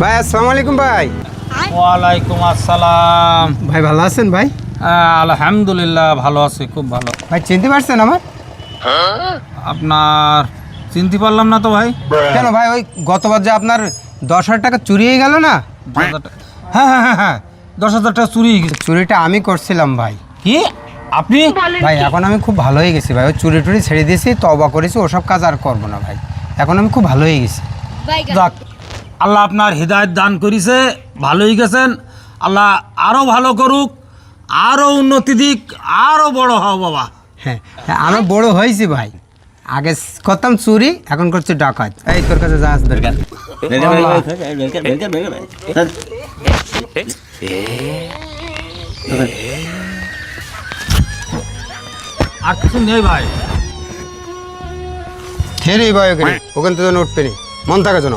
ভাই আসসালামু আলাইকুম ভাই। ওয়ালাইকুম আসসালাম। ভাই ভালো আছেন ভাই? আলহামদুলিল্লাহ ভালো আছি, খুব ভালো। ভাই চিনতে পারছেন আমার? আপনার চিনতে পারলাম না তো ভাই। কেন ভাই, ওই গতবার যে আপনার 10,000 টাকা চুরি হয়ে গেল না? হ্যাঁ হ্যাঁ হ্যাঁ হ্যাঁ, 10,000 টাকা চুরি হয়ে গেছে। চুরিটা আমি করছিলাম ভাই। কি আপনি? ভাই এখন আমি খুব ভালো হয়ে গেছি ভাই, ওই চুরি টুরি ছেড়ে দিয়েছি, তওবা করেছি, ওসব কাজ আর করবো না ভাই। এখন আমি খুব ভালো হয়ে গেছি। যাক, আল্লাহ আপনার হৃদায়ত দান করেছে, ভালোই গেছেন। আল্লাহ আরও ভালো করুক, আরও উন্নতি দিক, আরও বড় হও বাবা। হ্যাঁ হ্যাঁ, আমি বড় হয়েছি ভাই। আগে করতাম চুরি, এখন করছি ডাকাত। এই তোর কাছে যা আসবে। আর কিছু নেই ভাই। খেয়ে ভাই ওখানে, ওখান থেকে উঠবে নি, মন থাকে যেন।